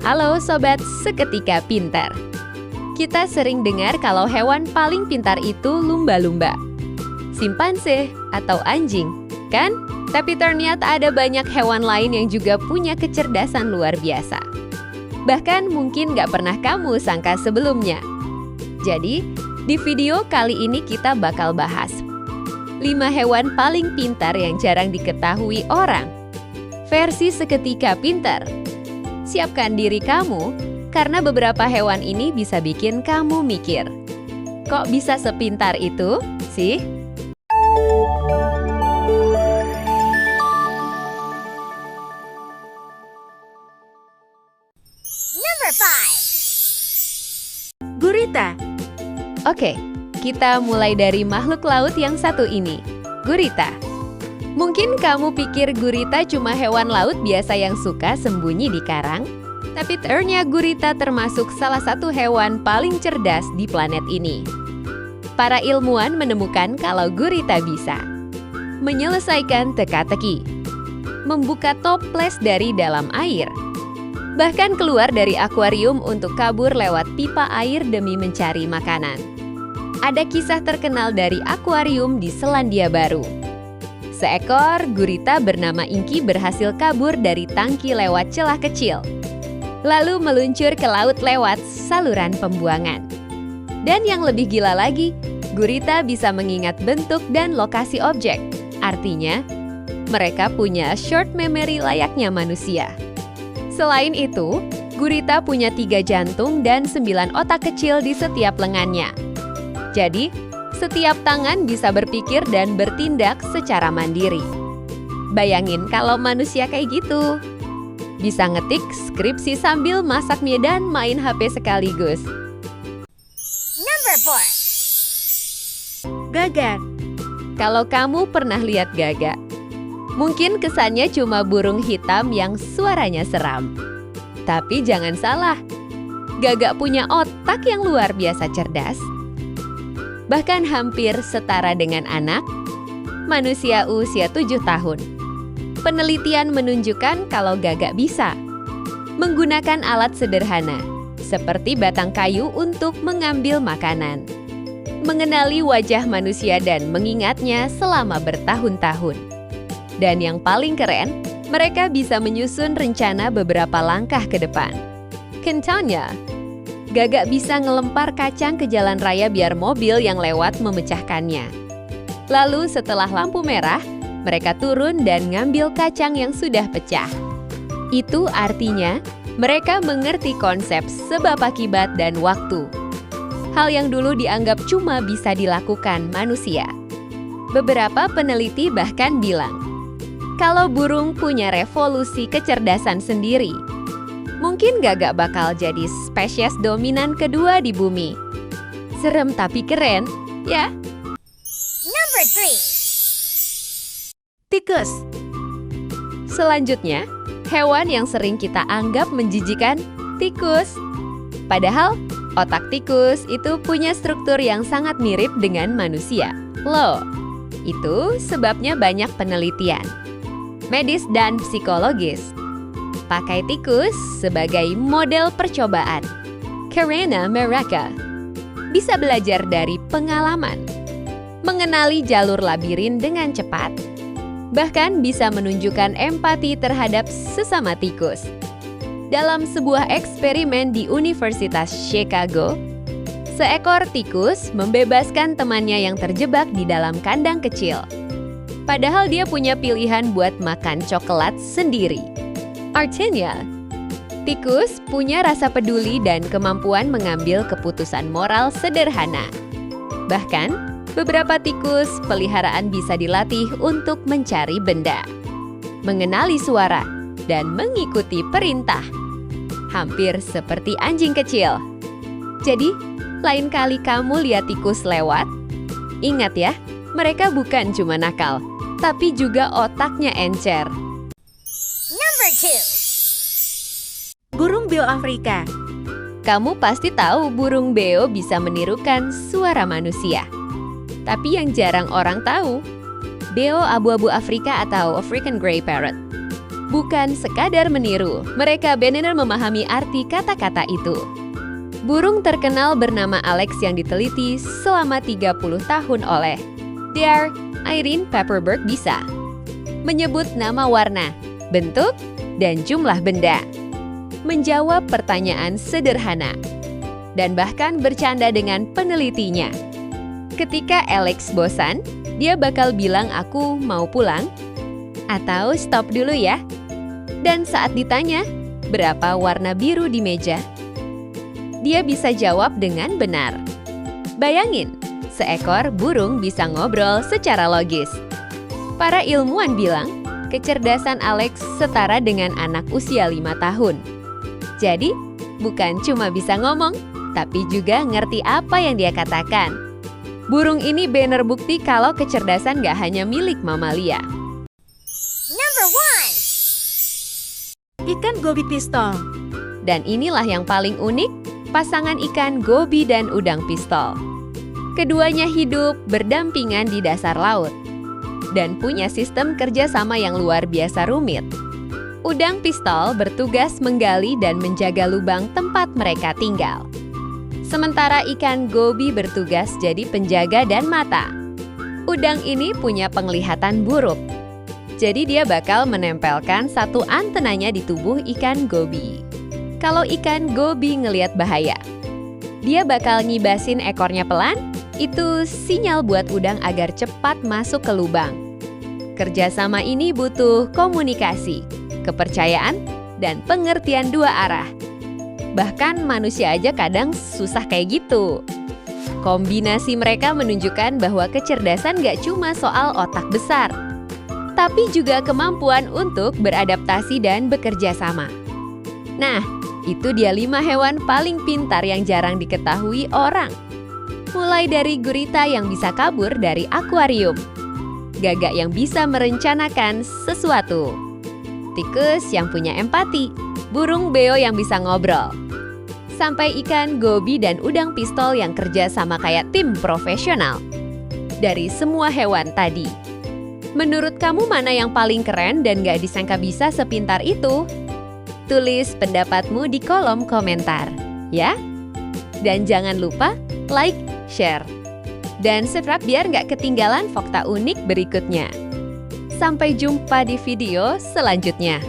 Halo Sobat Seketika Pintar. Kita sering dengar kalau hewan paling pintar itu lumba-lumba, simpanse, atau anjing, kan? Tapi ternyata ada banyak hewan lain yang juga punya kecerdasan luar biasa. Bahkan mungkin nggak pernah kamu sangka sebelumnya. Jadi, di video kali ini kita bakal bahas 5 hewan paling pintar yang jarang diketahui orang. Versi Seketika Pintar. Siapkan diri kamu, karena beberapa hewan ini bisa bikin kamu mikir. Kok bisa sepintar itu sih? Number 5. Gurita. Oke, kita mulai dari makhluk laut yang satu ini, gurita. Mungkin kamu pikir gurita cuma hewan laut biasa yang suka sembunyi di karang, tapi ternyata gurita termasuk salah satu hewan paling cerdas di planet ini. Para ilmuwan menemukan kalau gurita bisa menyelesaikan teka-teki, membuka toples dari dalam air, bahkan keluar dari akuarium untuk kabur lewat pipa air demi mencari makanan. Ada kisah terkenal dari akuarium di Selandia Baru. Seekor gurita bernama Inky berhasil kabur dari tangki lewat celah kecil, lalu meluncur ke laut lewat saluran pembuangan. Dan yang lebih gila lagi, gurita bisa mengingat bentuk dan lokasi objek. Artinya, mereka punya short memory layaknya manusia. Selain itu, gurita punya 3 jantung dan 9 otak kecil di setiap lengannya. Jadi, setiap tangan bisa berpikir dan bertindak secara mandiri. Bayangin kalau manusia kayak gitu. Bisa ngetik skripsi sambil masak mie dan main HP sekaligus. Number 4. Gagak. Kalau kamu pernah lihat gagak, mungkin kesannya cuma burung hitam yang suaranya seram. Tapi jangan salah, gagak punya otak yang luar biasa cerdas. Bahkan hampir setara dengan anak manusia usia 7 tahun. Penelitian menunjukkan kalau gagak bisa menggunakan alat sederhana, seperti batang kayu untuk mengambil makanan, mengenali wajah manusia dan mengingatnya selama bertahun-tahun. Dan yang paling keren, mereka bisa menyusun rencana beberapa langkah ke depan. Contohnya, gagak bisa ngelempar kacang ke jalan raya biar mobil yang lewat memecahkannya. Lalu setelah lampu merah, mereka turun dan ngambil kacang yang sudah pecah. Itu artinya mereka mengerti konsep sebab akibat dan waktu. Hal yang dulu dianggap cuma bisa dilakukan manusia. Beberapa peneliti bahkan bilang, kalau burung punya revolusi kecerdasan sendiri, mungkin gagak bakal jadi spesies dominan kedua di bumi. Serem tapi keren, ya? Number 3. Tikus. Selanjutnya, hewan yang sering kita anggap menjijikan, tikus. Padahal, otak tikus itu punya struktur yang sangat mirip dengan manusia. Loh, itu sebabnya banyak penelitian medis dan psikologis pakai tikus sebagai model percobaan. Karena mereka bisa belajar dari pengalaman, mengenali jalur labirin dengan cepat, bahkan bisa menunjukkan empati terhadap sesama tikus. Dalam sebuah eksperimen di Universitas Chicago, seekor tikus membebaskan temannya yang terjebak di dalam kandang kecil. Padahal dia punya pilihan buat makan coklat sendiri. Artinya, tikus punya rasa peduli dan kemampuan mengambil keputusan moral sederhana. Bahkan, beberapa tikus peliharaan bisa dilatih untuk mencari benda, mengenali suara, dan mengikuti perintah. Hampir seperti anjing kecil. Jadi, lain kali kamu lihat tikus lewat, ingat ya, mereka bukan cuma nakal, tapi juga otaknya encer. Number 2. Burung beo Afrika. Kamu pasti tahu burung beo bisa menirukan suara manusia. Tapi yang jarang orang tahu, beo abu-abu Afrika atau African Grey Parrot Bukan sekadar meniru, mereka benar-benar memahami arti kata-kata itu. Burung terkenal bernama Alex yang diteliti selama 30 tahun oleh Dr. Irene Pepperberg bisa menyebut nama warna, bentuk, dan jumlah benda, menjawab pertanyaan sederhana, dan bahkan bercanda dengan penelitinya. Ketika Alex bosan, dia bakal bilang aku mau pulang, atau stop dulu ya. Dan saat ditanya, berapa warna biru di meja? Dia bisa jawab dengan benar. Bayangin, seekor burung bisa ngobrol secara logis. Para ilmuwan bilang, kecerdasan Alex setara dengan anak usia 5 tahun. Jadi, bukan cuma bisa ngomong, tapi juga ngerti apa yang dia katakan. Burung ini benar bukti kalau kecerdasan gak hanya milik mamalia. Number 1. Ikan gobi pistol. Dan inilah yang paling unik, pasangan ikan gobi dan udang pistol. Keduanya hidup berdampingan di dasar laut dan punya sistem kerjasama yang luar biasa rumit. Udang pistol bertugas menggali dan menjaga lubang tempat mereka tinggal. Sementara ikan gobi bertugas jadi penjaga dan mata. Udang ini punya penglihatan buruk. Jadi dia bakal menempelkan satu antenanya di tubuh ikan gobi. Kalau ikan gobi ngelihat bahaya, dia bakal nyibasin ekornya pelan, itu sinyal buat udang agar cepat masuk ke lubang. Kerjasama ini butuh komunikasi, kepercayaan, dan pengertian dua arah. Bahkan manusia aja kadang susah kayak gitu. Kombinasi mereka menunjukkan bahwa kecerdasan gak cuma soal otak besar, tapi juga kemampuan untuk beradaptasi dan bekerja sama. Nah, itu dia 5 hewan paling pintar yang jarang diketahui orang. Mulai dari gurita yang bisa kabur dari akuarium, gagak yang bisa merencanakan sesuatu, tikus yang punya empati, burung beo yang bisa ngobrol, sampai ikan gobi dan udang pistol yang kerja sama kayak tim profesional. Dari semua hewan tadi, menurut kamu mana yang paling keren dan gak disangka bisa sepintar itu? Tulis pendapatmu di kolom komentar, ya. Dan jangan lupa like, share, dan subscribe biar nggak ketinggalan fakta unik berikutnya. Sampai jumpa di video selanjutnya.